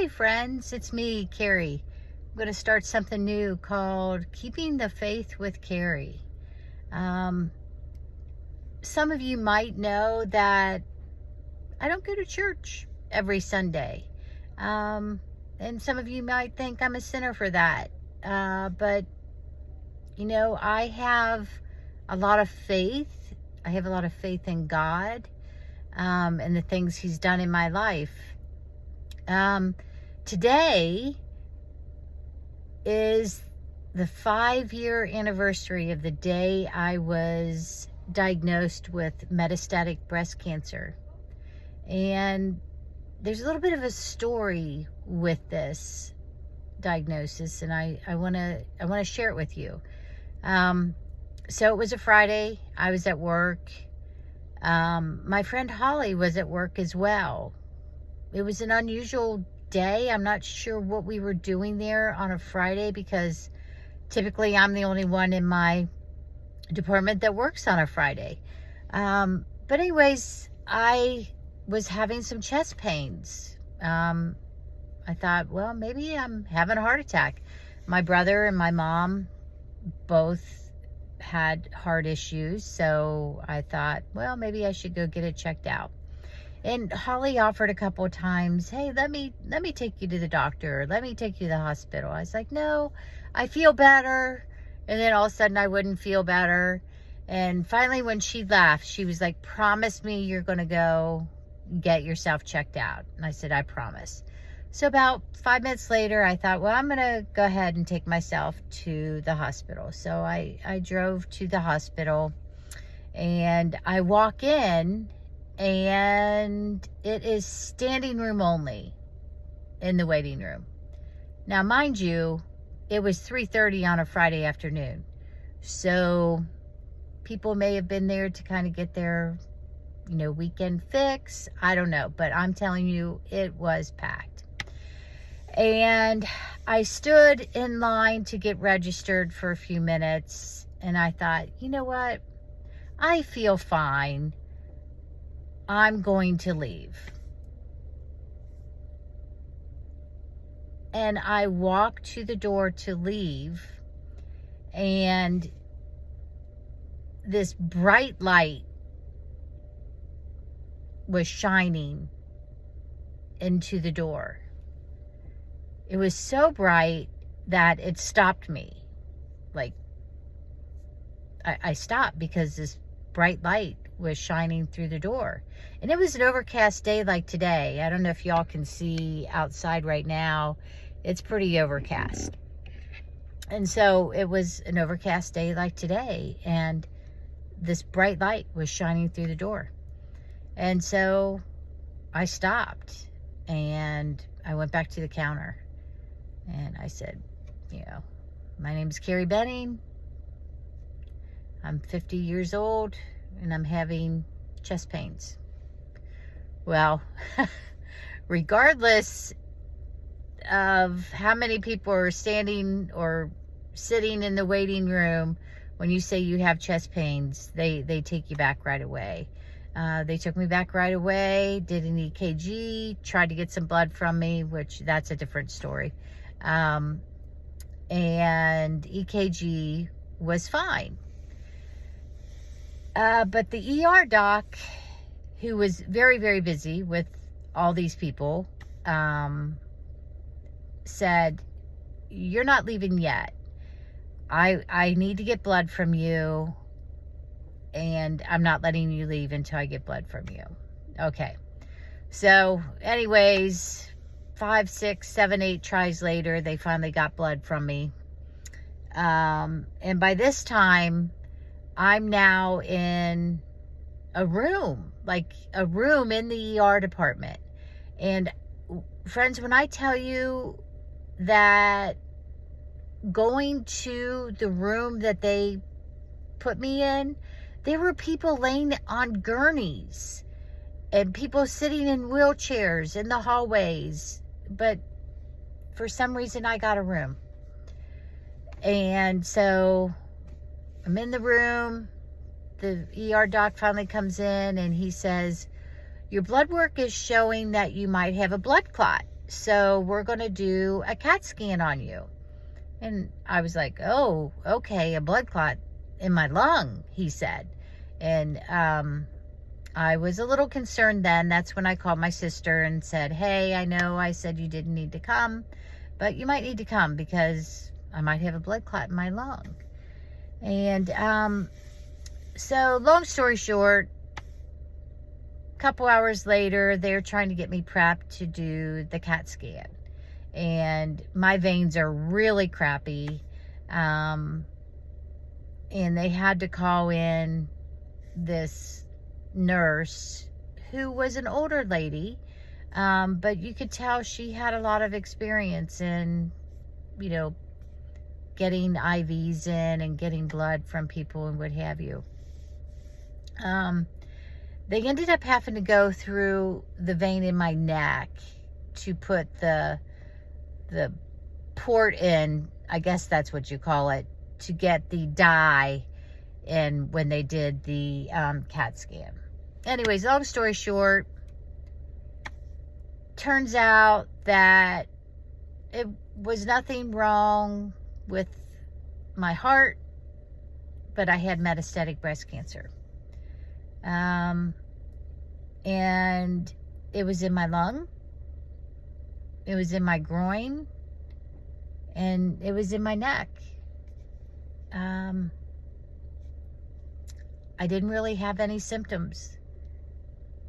Hey friends, it's me, Kerrie. I'm going to start something new called Keeping the Faith with Kerrie. Some of you might know that I don't go to church every Sunday. And some of you might think I'm a sinner for that. But, I have a lot of faith. I have a lot of faith in God and the things He's done in my life. Today is the 5-year anniversary of the day I was diagnosed with metastatic breast cancer. And there's a little bit of a story with this diagnosis, and I want to share it with you. So it was a Friday. I was at work. My friend Holly was at work as well. It was an unusual day. I'm not sure what we were doing there on a Friday, because typically I'm the only one in my department that works on a Friday. But anyways, I was having some chest pains. I thought, well, maybe I'm having a heart attack. My brother and my mom both had heart issues, so I thought, well, maybe I should go get it checked out. And Holly offered a couple of times, hey, let me take you to the doctor. Let me take you to the hospital. I was like, no, I feel better. And then all of a sudden I wouldn't feel better. And finally when she left, she was like, promise me you're going to go get yourself checked out. And I said, I promise. So about 5 minutes later, I thought, well, I'm going to go ahead and take myself to the hospital. So I drove to the hospital, and I walk in, and it is standing room only in the waiting room. Now, mind you, it was 3:30 on a Friday afternoon. So people may have been there to kind of get their, weekend fix. I don't know, but I'm telling you, it was packed. And I stood in line to get registered for a few minutes, and I thought, you know what? I feel fine. I'm going to leave. And I walked to the door to leave, and this bright light was shining into the door. It was so bright that it stopped me. Like, I stopped because this bright light was shining through the door. And it was an overcast day like today. I don't know if y'all can see outside right now. It's pretty overcast. And so it was an overcast day like today, and this bright light was shining through the door. And so I stopped, and I went back to the counter, and I said, my name is Kerrie Benning. I'm 50 years old, and I'm having chest pains. Well, regardless of how many people are standing or sitting in the waiting room, when you say you have chest pains, they take you back right away. They took me back right away, did an EKG, tried to get some blood from me, which that's a different story. And EKG was fine. But the ER doc, who was very, very busy with all these people, said, you're not leaving yet. I need to get blood from you, and I'm not letting you leave until I get blood from you. Okay. So anyways, 5, 6, 7, 8 tries later, they finally got blood from me. And by this time, I'm now in a room, like a room in the ER department. And friends, when I tell you that going to the room that they put me in, there were people laying on gurneys and people sitting in wheelchairs in the hallways. But for some reason, I got a room. And so I'm in the room. The ER doc finally comes in and he says, your blood work is showing that you might have a blood clot. so we're going to do a CAT scan on you. And I was like, oh, okay, a blood clot in my lung, he said. And I was a little concerned then. That's when I called my sister and said, hey, I know I said you didn't need to come, but you might need to come because I might have a blood clot in my lung. And so long story short, a couple hours later, they're trying to get me prepped to do the CAT scan. And my veins are really crappy. And they had to call in this nurse who was an older lady. But you could tell she had a lot of experience in, getting IVs in and getting blood from people and what have you. They ended up having to go through the vein in my neck to put the port in, I guess that's what you call it, to get the dye in when they did the CAT scan. Anyways, long story short, turns out that it was nothing wrong with my heart, but I had metastatic breast cancer. And it was in my lung, it was in my groin, and it was in my neck. I didn't really have any symptoms.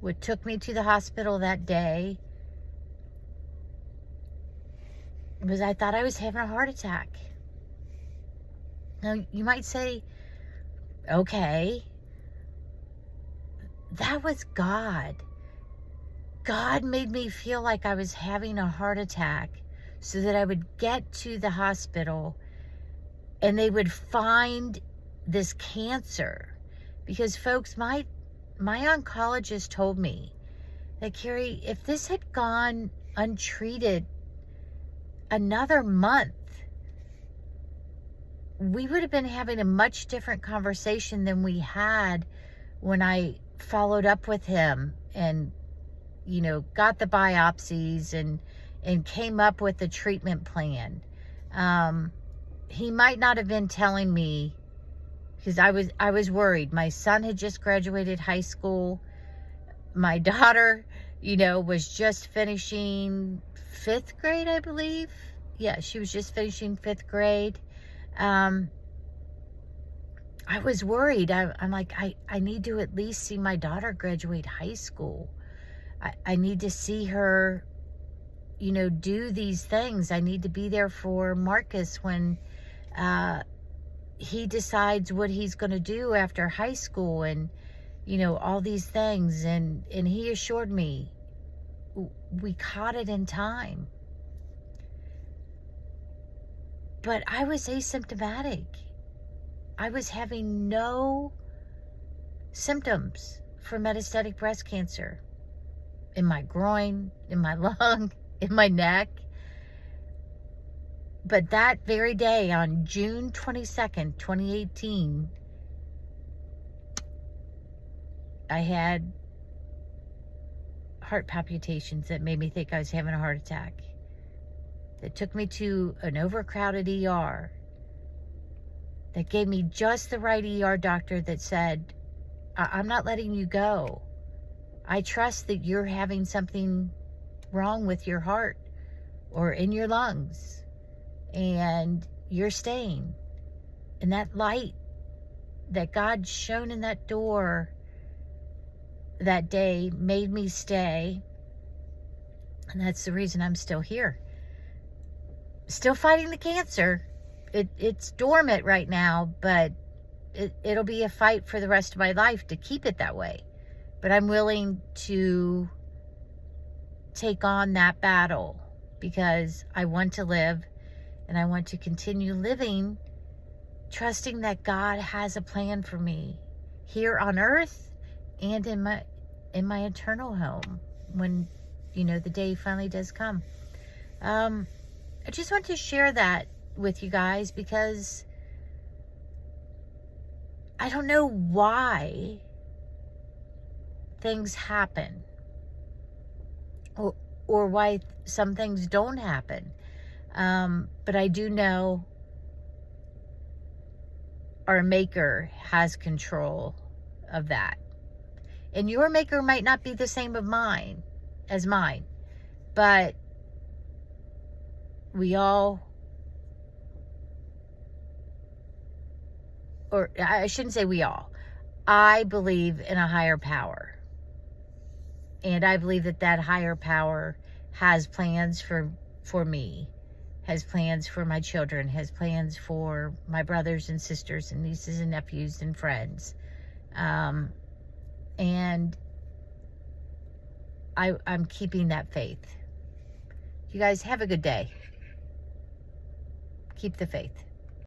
What took me to the hospital that day was I thought I was having a heart attack. Now, you might say, okay, that was God. God made me feel like I was having a heart attack so that I would get to the hospital and they would find this cancer. Because folks, my oncologist told me that, Kerrie, if this had gone untreated another month, we would have been having a much different conversation than we had when I followed up with him and, got the biopsies and came up with the treatment plan. He might not have been telling me, because I was worried. My son had just graduated high school. My daughter, was just finishing 5th grade, I believe. Yeah, she was just finishing 5th grade. I was worried. I'm like, I need to at least see my daughter graduate high school. I need to see her, do these things. I need to be there for Marcus when he decides what he's going to do after high school and, all these things. And he assured me we caught it in time. But I was asymptomatic. I was having no symptoms for metastatic breast cancer in my groin, in my lung, in my neck. But that very day, on June 22nd, 2018, I had heart palpitations that made me think I was having a heart attack. That took me to an overcrowded ER. That gave me just the right ER doctor that said, I'm not letting you go. I trust that you're having something wrong with your heart or in your lungs, and you're staying. And that light that God shone in that door that day made me stay. And that's the reason I'm still here. Still fighting the cancer. It's dormant right now, but it'll be a fight for the rest of my life to keep it that way. But I'm willing to take on that battle because I want to live and I want to continue living, trusting that God has a plan for me here on earth and in my eternal home when, the day finally does come. I just want to share that with you guys because I don't know why things happen or why some things don't happen. But I do know our Maker has control of that. And your Maker might not be the same as mine, but we all, or I shouldn't say we all, I believe in a higher power. And I believe that that higher power has plans for me, has plans for my children, has plans for my brothers and sisters and nieces and nephews and friends. And I'm keeping that faith. You guys have a good day. Keep the faith.